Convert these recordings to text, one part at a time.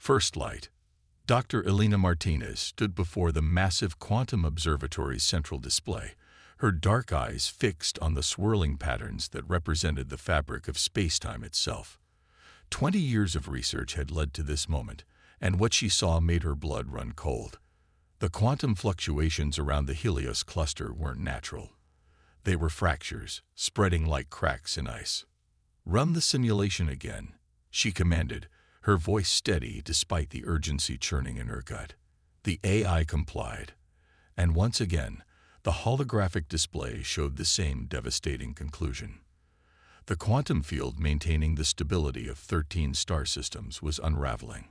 First light. Dr. Elena Martinez stood before the massive quantum observatory's central display, her dark eyes fixed on the swirling patterns that represented the fabric of space-time itself. 20 years of research had led to this moment, and what she saw made her blood run cold. The quantum fluctuations around the Helios cluster weren't natural. They were fractures, spreading like cracks in ice. "Run the simulation again," she commanded, her voice steady despite the urgency churning in her gut. The AI complied, and once again, the holographic display showed the same devastating conclusion. The quantum field maintaining the stability of 13 star systems was unraveling.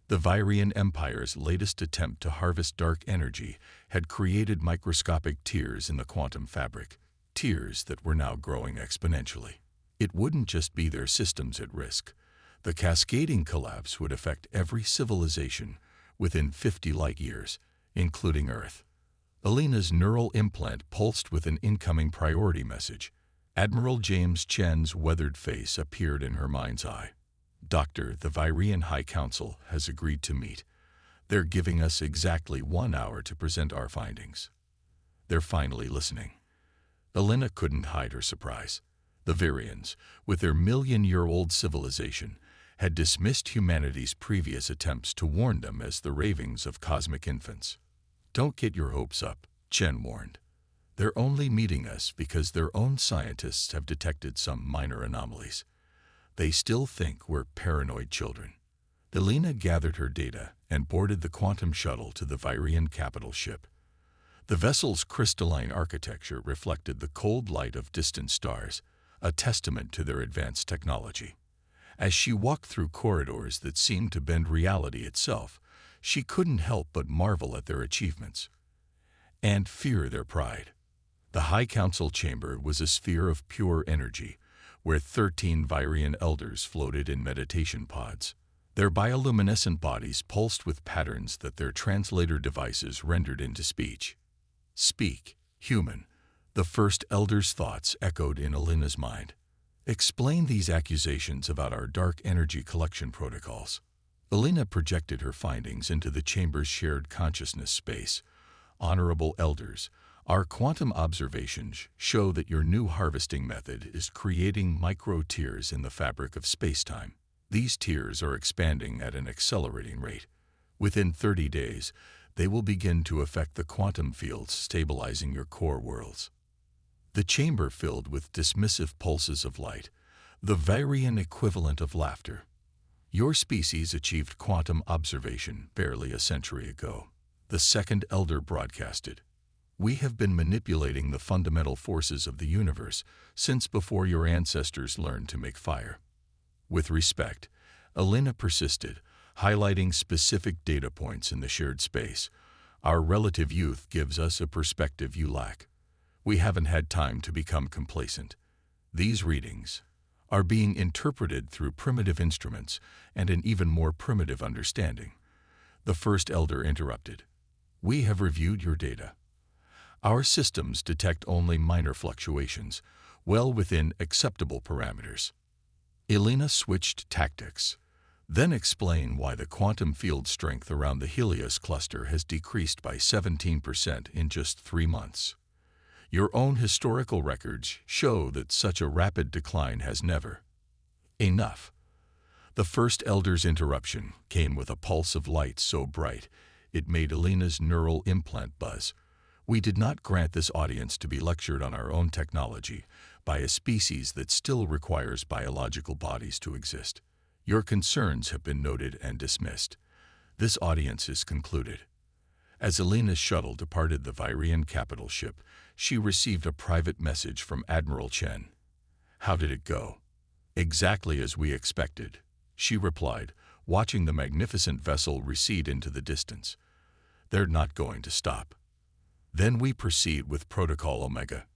The Virian Empire's latest attempt to harvest dark energy had created microscopic tears in the quantum fabric, tears that were now growing exponentially. It wouldn't just be their systems at risk. The cascading collapse would affect every civilization within 50 light-years, including Earth. Elena's neural implant pulsed with an incoming priority message. Admiral James Chen's weathered face appeared in her mind's eye. "Doctor, the Virian High Council has agreed to meet. They're giving us exactly 1 hour to present our findings." They're finally listening. Elena couldn't hide her surprise. The Virians, with their million-year-old civilization, had dismissed humanity's previous attempts to warn them as the ravings of cosmic infants. "Don't get your hopes up," Chen warned. "They're only meeting us because their own scientists have detected some minor anomalies. They still think we're paranoid children." Elena gathered her data and boarded the quantum shuttle to the Virian capital ship. The vessel's crystalline architecture reflected the cold light of distant stars, a testament to their advanced technology. As she walked through corridors that seemed to bend reality itself, she couldn't help but marvel at their achievements and fear their pride. The High Council chamber was a sphere of pure energy, where 13 Virian elders floated in meditation pods. Their bioluminescent bodies pulsed with patterns that their translator devices rendered into speech. "Speak, human," the first elder's thoughts echoed in Elena's mind. "Explain these accusations about our dark energy collection protocols." Elena projected her findings into the chamber's shared consciousness space. "Honorable elders, our quantum observations show that your new harvesting method is creating micro-tears in the fabric of space-time. These tears are expanding at an accelerating rate. Within 30 days, they will begin to affect the quantum fields stabilizing your core worlds." The chamber filled with dismissive pulses of light, the Virian equivalent of laughter. "Your species achieved quantum observation barely a century ago," the second elder broadcasted. "We have been manipulating the fundamental forces of the universe since before your ancestors learned to make fire." With respect, Elena persisted, highlighting specific data points in the shared space. "Our relative youth gives us a perspective you lack. We haven't had time to become complacent. These readings are being interpreted through primitive instruments and an even more primitive understanding." The first elder interrupted. "We have reviewed your data. Our systems detect only minor fluctuations, well within acceptable parameters." Elena switched tactics. "Then explain why the quantum field strength around the Helios cluster has decreased by 17% in just 3 months. Your own historical records show that such a rapid decline has never." "Enough." The first elder's interruption came with a pulse of light so bright it made Elena's neural implant buzz. "We did not grant this audience to be lectured on our own technology by a species that still requires biological bodies to exist. Your concerns have been noted and dismissed. This audience is concluded." As Elena's shuttle departed the Virian capital ship, she received a private message from Admiral Chen. "How did it go?" "Exactly as we expected," she replied, watching the magnificent vessel recede into the distance. "They're not going to stop." "Then we proceed with Protocol Omega."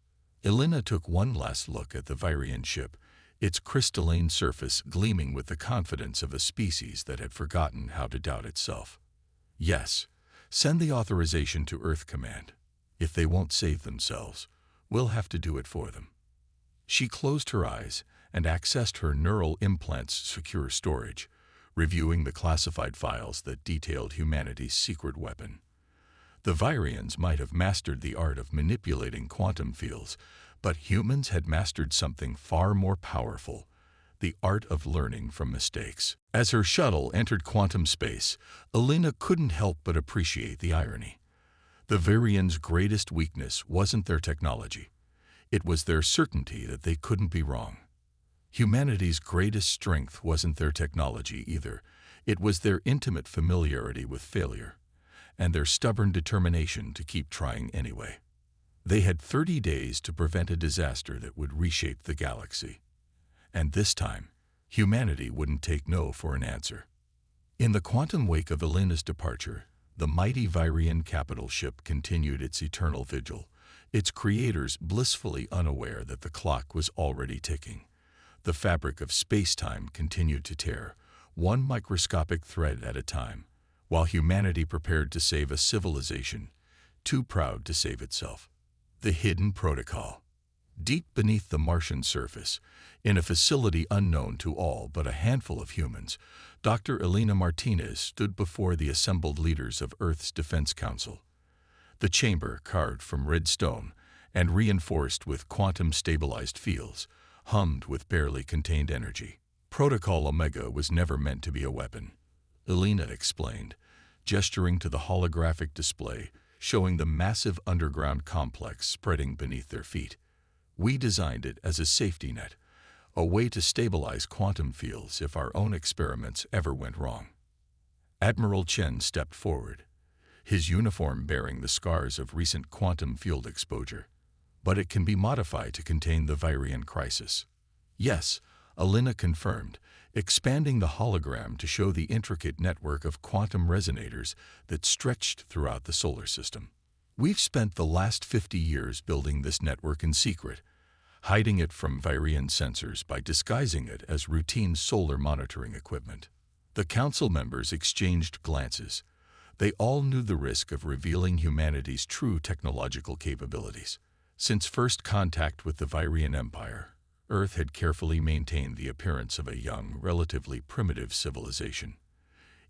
Elena took one last look at the Virian ship, its crystalline surface gleaming with the confidence of a species that had forgotten how to doubt itself. "Yes, send the authorization to Earth Command. If they won't save themselves, we'll have to do it for them." She closed her eyes and accessed her neural implant's secure storage, reviewing the classified files that detailed humanity's secret weapon. The Virians might have mastered the art of manipulating quantum fields, but humans had mastered something far more powerful: the art of learning from mistakes. As her shuttle entered quantum space, Elena couldn't help but appreciate the irony. The Virians' greatest weakness wasn't their technology. It was their certainty that they couldn't be wrong. Humanity's greatest strength wasn't their technology either. It was their intimate familiarity with failure, and their stubborn determination to keep trying anyway. They had 30 days to prevent a disaster that would reshape the galaxy. And this time, humanity wouldn't take no for an answer. In the quantum wake of Elena's departure, the mighty Virian capital ship continued its eternal vigil, its creators blissfully unaware that the clock was already ticking. The fabric of space-time continued to tear, one microscopic thread at a time, while humanity prepared to save a civilization too proud to save itself. The hidden protocol. Deep beneath the Martian surface, in a facility unknown to all but a handful of humans, Dr. Elena Martinez stood before the assembled leaders of Earth's Defense Council. The chamber, carved from red stone and reinforced with quantum-stabilized fields, hummed with barely contained energy. Protocol Omega was never meant to be a weapon, Elena explained, gesturing to the holographic display showing the massive underground complex spreading beneath their feet. We designed it as a safety net, a way to stabilize quantum fields if our own experiments ever went wrong. Admiral Chen stepped forward, his uniform bearing the scars of recent quantum field exposure. But it can be modified to contain the Virian crisis. Yes, Elena confirmed, expanding the hologram to show the intricate network of quantum resonators that stretched throughout the solar system. We've spent the last 50 years building this network in secret, hiding it from Virian sensors by disguising it as routine solar monitoring equipment. The council members exchanged glances. They all knew the risk of revealing humanity's true technological capabilities. Since first contact with the Virian Empire, Earth had carefully maintained the appearance of a young, relatively primitive civilization.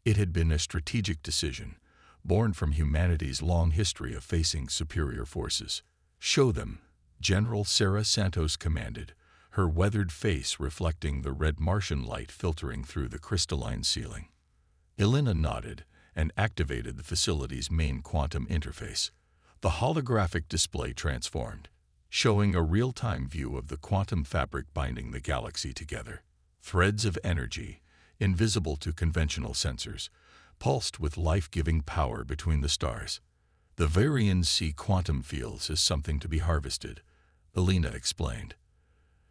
It had been a strategic decision, born from humanity's long history of facing superior forces. "Show them," General Sarah Santos commanded, her weathered face reflecting the red Martian light filtering through the crystalline ceiling. Elena nodded and activated the facility's main quantum interface. The holographic display transformed, showing a real-time view of the quantum fabric binding the galaxy together. Threads of energy, invisible to conventional sensors, pulsed with life-giving power between the stars. The Virians see quantum fields as something to be harvested, Elena explained.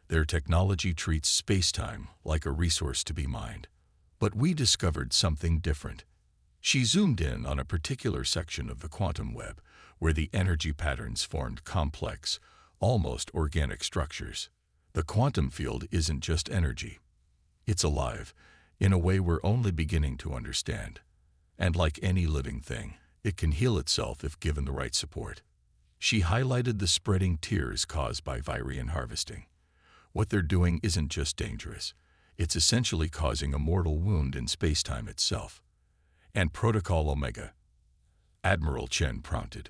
Their technology treats space-time like a resource to be mined. But we discovered something different. She zoomed in on a particular section of the quantum web, where the energy patterns formed complex, almost organic structures. The quantum field isn't just energy. It's alive, in a way we're only beginning to understand. And like any living thing, it can heal itself if given the right support. She highlighted the spreading tears caused by Virian harvesting. What they're doing isn't just dangerous. It's essentially causing a mortal wound in space-time itself. And Protocol Omega, Admiral Chen prompted.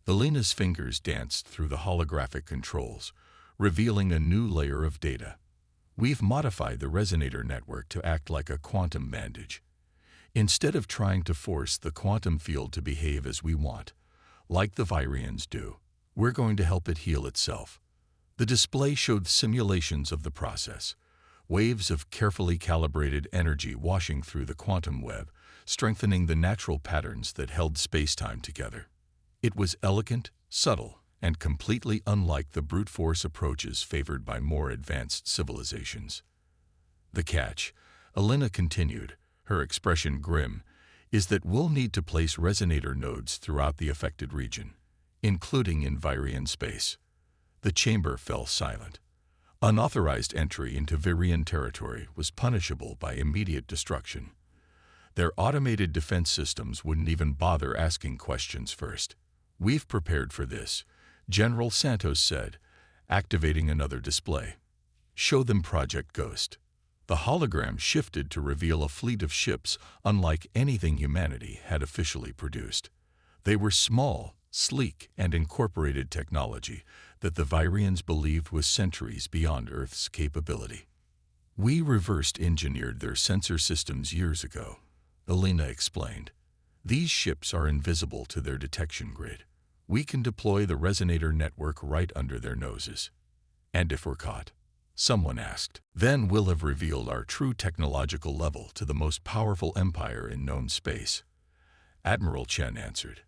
Elena's fingers danced through the holographic controls, revealing a new layer of data. We've modified the resonator network to act like a quantum bandage. Instead of trying to force the quantum field to behave as we want, like the Virians do, we're going to help it heal itself. The display showed simulations of the process, waves of carefully calibrated energy washing through the quantum web, strengthening the natural patterns that held space-time together. It was elegant, subtle, and completely unlike the brute force approaches favored by more advanced civilizations. The catch, Elena continued, her expression grim, is that we'll need to place resonator nodes throughout the affected region, including in Virian space. The chamber fell silent. Unauthorized entry into Virian territory was punishable by immediate destruction. Their automated defense systems wouldn't even bother asking questions first. "We've prepared for this," General Santos said, activating another display. "Show them Project Ghost." The hologram shifted to reveal a fleet of ships unlike anything humanity had officially produced. They were small, sleek, and incorporated technology that the Vyrians believed was centuries beyond Earth's capability. "We reversed engineered their sensor systems years ago," Elena explained. "These ships are invisible to their detection grid. We can deploy the resonator network right under their noses." "And if we're caught?" someone asked. "Then we'll have revealed our true technological level to the most powerful empire in known space," Admiral Chen answered.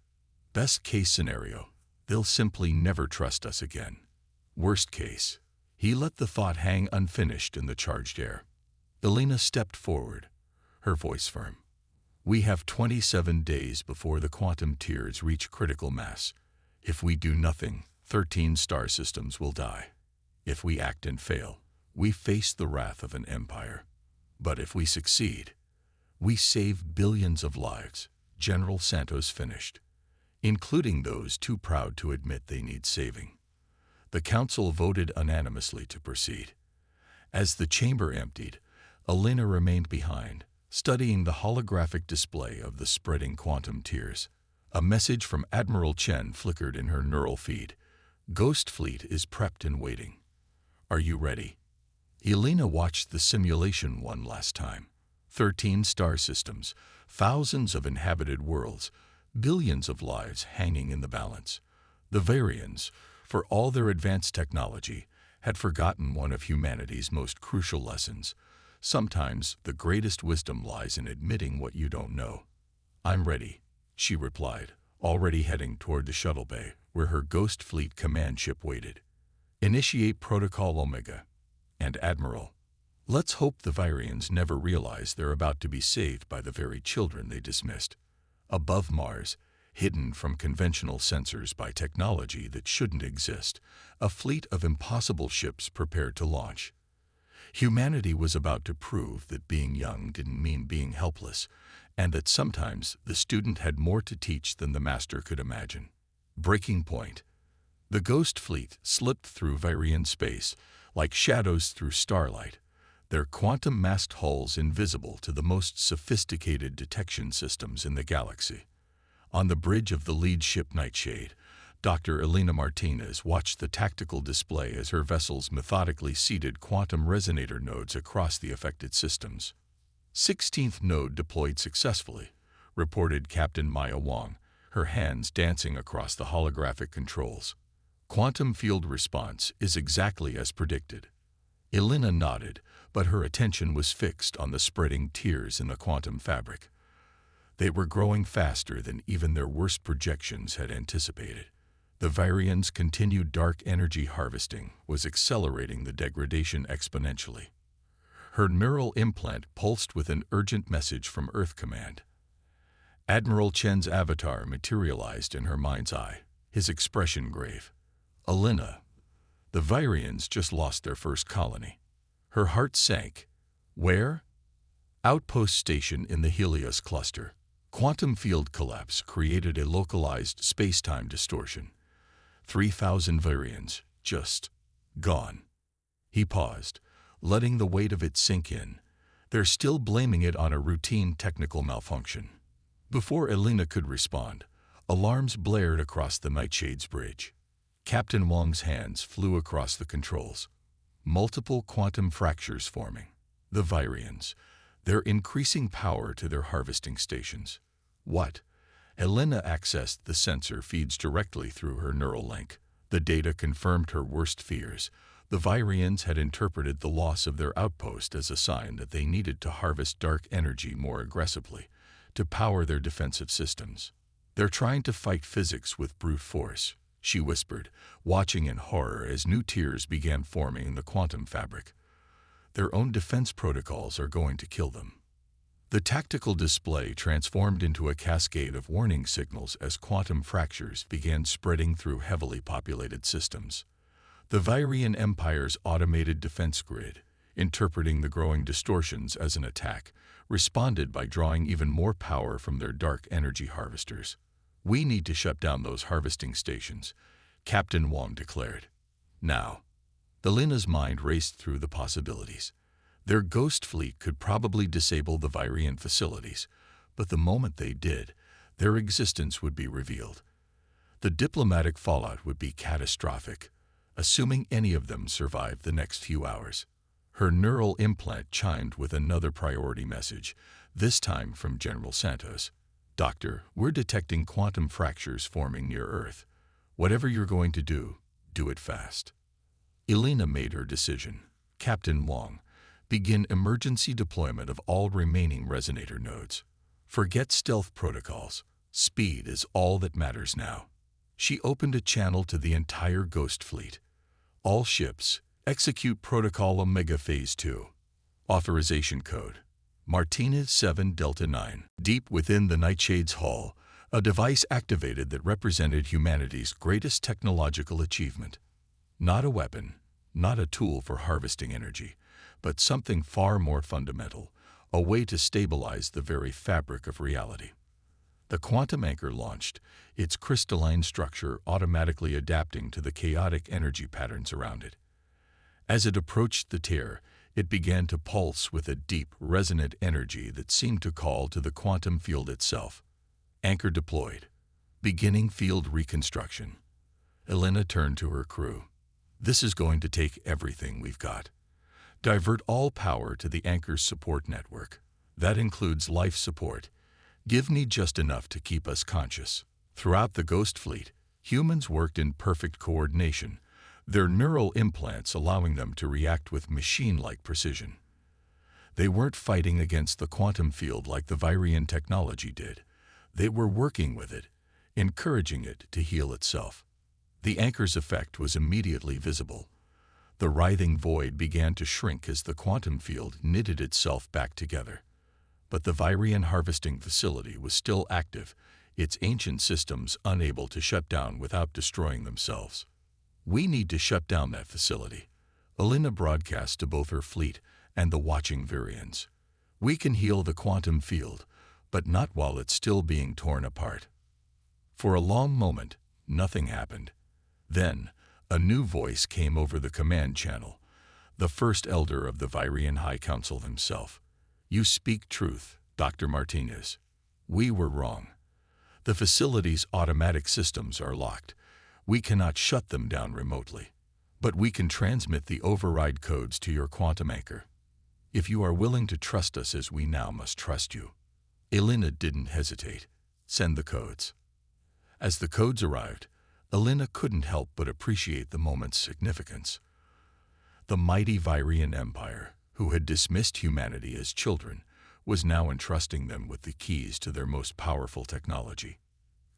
"Best case scenario, they'll simply never trust us again. Worst case," he let the thought hang unfinished in the charged air. Elena stepped forward, her voice firm. "We have 27 days before the quantum tiers reach critical mass. If we do nothing, 13 star systems will die. If we act and fail, we face the wrath of an empire. But if we succeed, we save billions of lives," General Santos finished, "including those too proud to admit they need saving." The council voted unanimously to proceed. As the chamber emptied, Elena remained behind, studying the holographic display of the spreading quantum tiers. A message from Admiral Chen flickered in her neural feed. "Ghost Fleet is prepped and waiting. Are you ready?" Elena watched the simulation one last time. 13 star systems, thousands of inhabited worlds, billions of lives hanging in the balance. The Vyrians, for all their advanced technology, had forgotten one of humanity's most crucial lessons. Sometimes the greatest wisdom lies in admitting what you don't know. "I'm ready," she replied, already heading toward the shuttle bay, where her Ghost Fleet command ship waited. "Initiate Protocol Omega. And Admiral, let's hope the Vyrians never realize they're about to be saved by the very children they dismissed." Above Mars, hidden from conventional sensors by technology that shouldn't exist, a fleet of impossible ships prepared to launch. Humanity was about to prove that being young didn't mean being helpless, and that sometimes the student had more to teach than the master could imagine. Breaking point. The Ghost Fleet slipped through Vyrian space, like shadows through starlight, their quantum-masked hulls invisible to the most sophisticated detection systems in the galaxy. On the bridge of the lead ship Nightshade, Dr. Elena Martinez watched the tactical display as her vessels methodically seeded quantum resonator nodes across the affected systems. 16th node deployed successfully, reported Captain Maya Wong, her hands dancing across the holographic controls. "Quantum field response is exactly as predicted." Elena nodded, but her attention was fixed on the spreading tiers in the quantum fabric. They were growing faster than even their worst projections had anticipated. The Vyrians' continued dark energy harvesting was accelerating the degradation exponentially. Her neural implant pulsed with an urgent message from Earth Command. Admiral Chen's avatar materialized in her mind's eye, his expression grave. "Elena, the Vyrians just lost their first colony." Her heart sank. "Where?" "Outpost station in the Helios cluster. Quantum field collapse created a localized space-time distortion. 3,000 Vyrians, just gone." He paused, letting the weight of it sink in. "They're still blaming it on a routine technical malfunction." Before Elena could respond, alarms blared across the Nightshade's bridge. Captain Wong's hands flew across the controls. Multiple quantum fractures forming. The Vyrians, their increasing power to their harvesting stations. What? Elena accessed the sensor feeds directly through her neural link. The data confirmed her worst fears. The Vyrians had interpreted the loss of their outpost as a sign that they needed to harvest dark energy more aggressively to power their defensive systems. "They're trying to fight physics with brute force," she whispered, watching in horror as new tiers began forming in the quantum fabric. "Their own defense protocols are going to kill them." The tactical display transformed into a cascade of warning signals as quantum fractures began spreading through heavily populated systems. The Vyrian Empire's automated defense grid, interpreting the growing distortions as an attack, responded by drawing even more power from their dark energy harvesters. "We need to shut down those harvesting stations," Captain Wong declared. "Now." Elena's mind raced through the possibilities. Their ghost fleet could probably disable the Virian facilities, but the moment they did, their existence would be revealed. The diplomatic fallout would be catastrophic, assuming any of them survived the next few hours. Her neural implant chimed with another priority message, this time from General Santos. "Doctor, we're detecting quantum fractures forming near Earth. Whatever you're going to do it fast." Elena made her decision. "Captain Wong, begin emergency deployment of all remaining resonator nodes. Forget stealth protocols. Speed is all that matters now." She opened a channel to the entire Ghost Fleet. "All ships, execute Protocol Omega Phase 2. Authorization code, Martinez 7 Delta 9. Deep within the Nightshade's hull, a device activated that represented humanity's greatest technological achievement. Not a weapon, not a tool for harvesting energy, but something far more fundamental, a way to stabilize the very fabric of reality. The quantum anchor launched, its crystalline structure automatically adapting to the chaotic energy patterns around it. As it approached the tear, it began to pulse with a deep, resonant energy that seemed to call to the quantum field itself. Anchor deployed. Beginning field reconstruction. Elena turned to her crew. "This is going to take everything we've got. Divert all power to the anchor's support network. That includes life support. Give me just enough to keep us conscious." Throughout the Ghost Fleet, humans worked in perfect coordination, their neural implants allowing them to react with machine-like precision. They weren't fighting against the quantum field like the Virian technology did. They were working with it, encouraging it to heal itself. The anchor's effect was immediately visible. The writhing void began to shrink as the quantum field knitted itself back together. But the Virian harvesting facility was still active, its ancient systems unable to shut down without destroying themselves. "We need to shut down that facility," Elena broadcast to both her fleet and the watching Virians. "We can heal the quantum field, but not while it's still being torn apart." For a long moment, nothing happened. Then, a new voice came over the command channel, the first elder of the Virian High Council himself. "You speak truth, Dr. Martinez. We were wrong. The facility's automatic systems are locked. We cannot shut them down remotely. But we can transmit the override codes to your quantum anchor. If you are willing to trust us as we now must trust you." Elena didn't hesitate. "Send the codes." As the codes arrived, Elena couldn't help but appreciate the moment's significance. The mighty Virian Empire, who had dismissed humanity as children, was now entrusting them with the keys to their most powerful technology.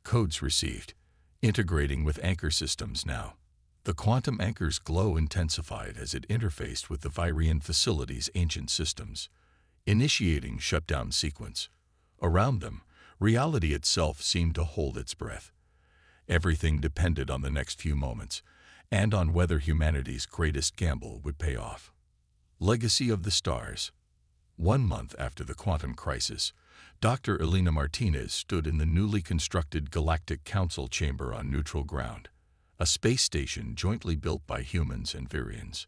Codes received, integrating with anchor systems now. The quantum anchor's glow intensified as it interfaced with the Virian facility's ancient systems, initiating shutdown sequence. Around them, reality itself seemed to hold its breath. Everything depended on the next few moments, and on whether humanity's greatest gamble would pay off. Legacy of the Stars. 1 month after the quantum crisis, Dr. Elena Martinez stood in the newly constructed Galactic Council chamber on neutral ground, a space station jointly built by humans and Virians.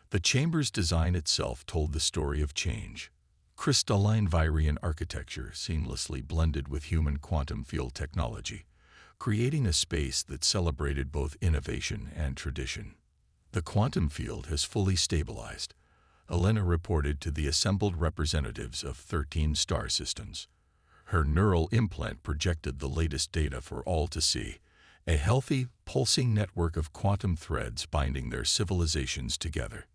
The chamber's design itself told the story of change. Crystalline Virian architecture seamlessly blended with human quantum field technology, creating a space that celebrated both innovation and tradition. "The quantum field has fully stabilized," Elena reported to the assembled representatives of 13 star systems. Her neural implant projected the latest data for all to see, a healthy, pulsing network of quantum threads binding their civilizations together.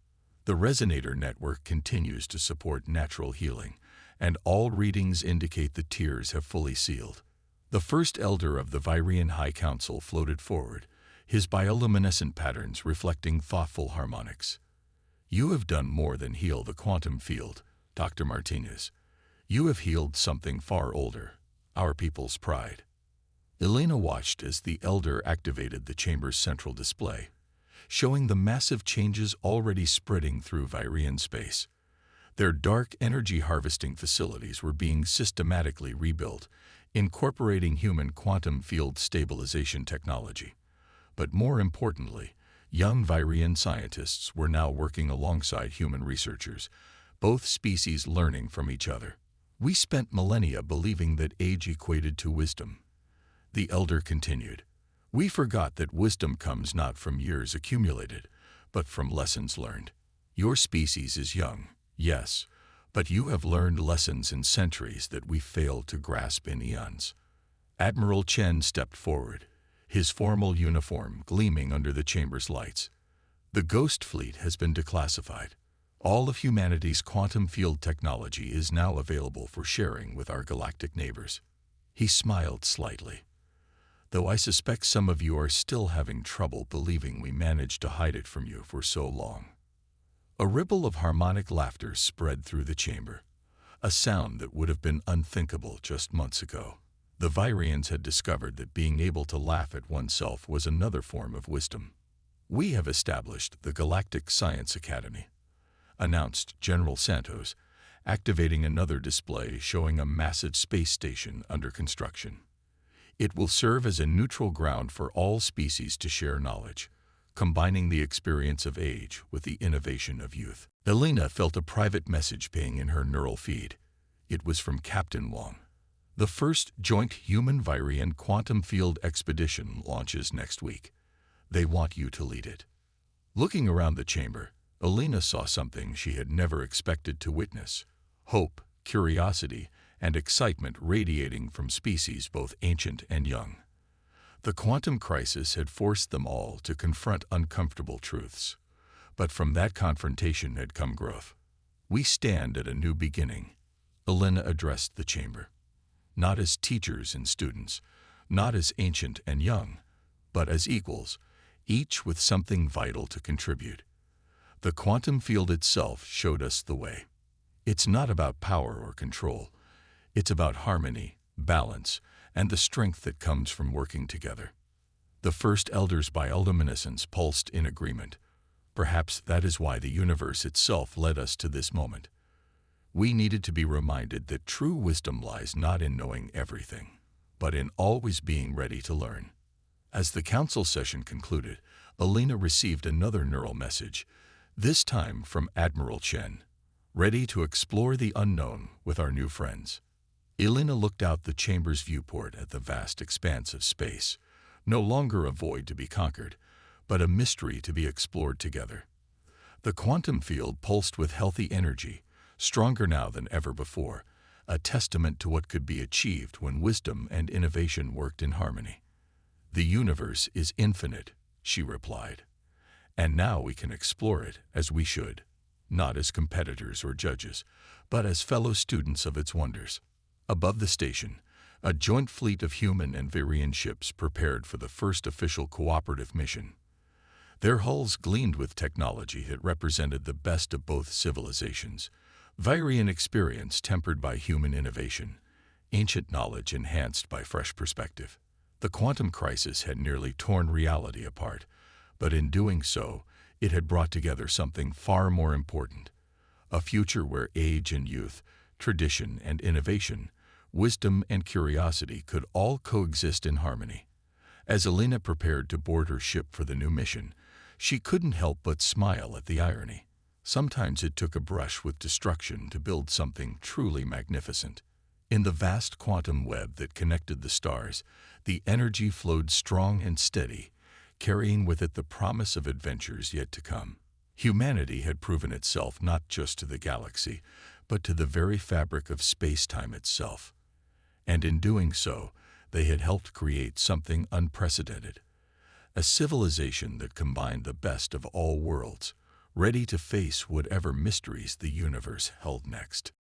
The resonator network continues to support natural healing, and all readings indicate the tiers have fully sealed. The first elder of the Virian High Council floated forward, his bioluminescent patterns reflecting thoughtful harmonics. "You have done more than heal the quantum field, Dr. Martinez. You have healed something far older, our people's pride." Elena watched as the elder activated the chamber's central display, showing the massive changes already spreading through Virian space. Their dark energy harvesting facilities were being systematically rebuilt, incorporating human quantum field stabilization technology. But more importantly, young Virian scientists were now working alongside human researchers, both species learning from each other. We spent millennia believing that age equated to wisdom. The elder continued. We forgot that wisdom comes not from years accumulated, but from lessons learned. Your species is young, yes, but you have learned lessons in centuries that we failed to grasp in eons. Admiral Chen stepped forward, his formal uniform gleaming under the chamber's lights. The Ghost Fleet has been declassified. All of humanity's quantum field technology is now available for sharing with our galactic neighbors. He smiled slightly. Though I suspect some of you are still having trouble believing we managed to hide it from you for so long. A ripple of harmonic laughter spread through the chamber, a sound that would have been unthinkable just months ago. The Virians had discovered that being able to laugh at oneself was another form of wisdom. We have established the Galactic Science Academy, announced General Santos, activating another display showing a massive space station under construction. It will serve as a neutral ground for all species to share knowledge, combining the experience of age with the innovation of youth. Elena felt a private message ping in her neural feed. It was from Captain Wong. The first joint human-Virian quantum field expedition launches next week. They want you to lead it. Looking around the chamber, Elena saw something she had never expected to witness: hope, curiosity, and excitement radiating from species both ancient and young. The quantum crisis had forced them all to confront uncomfortable truths. But from that confrontation had come growth. We stand at a new beginning, Elena addressed the chamber. Not as teachers and students, not as ancient and young, but as equals, each with something vital to contribute. The quantum field itself showed us the way. It's not about power or control. It's about harmony, balance, and the strength that comes from working together. The first elders' bioluminescence pulsed in agreement. Perhaps that is why the universe itself led us to this moment. We needed to be reminded that true wisdom lies not in knowing everything, but in always being ready to learn. As the council session concluded, Elena received another neural message, this time from Admiral Chen, ready to explore the unknown with our new friends. Elena looked out the chamber's viewport at the vast expanse of space, no longer a void to be conquered, but a mystery to be explored together. The quantum field pulsed with healthy energy, stronger now than ever before, a testament to what could be achieved when wisdom and innovation worked in harmony. The universe is infinite, she replied, and now we can explore it as we should, not as competitors or judges, but as fellow students of its wonders. Above the station, a joint fleet of human and Virian ships prepared for the first official cooperative mission. Their hulls gleamed with technology that represented the best of both civilizations, Virian experience tempered by human innovation, ancient knowledge enhanced by fresh perspective. The quantum crisis had nearly torn reality apart, but in doing so, it had brought together something far more important: a future where age and youth, tradition and innovation, wisdom and curiosity could all coexist in harmony. As Elena prepared to board her ship for the new mission, she couldn't help but smile at the irony. Sometimes it took a brush with destruction to build something truly magnificent. In the vast quantum web that connected the stars, the energy flowed strong and steady, carrying with it the promise of adventures yet to come. Humanity had proven itself not just to the galaxy, but to the very fabric of space-time itself. And in doing so, they had helped create something unprecedented. A civilization that combined the best of all worlds, ready to face whatever mysteries the universe held next.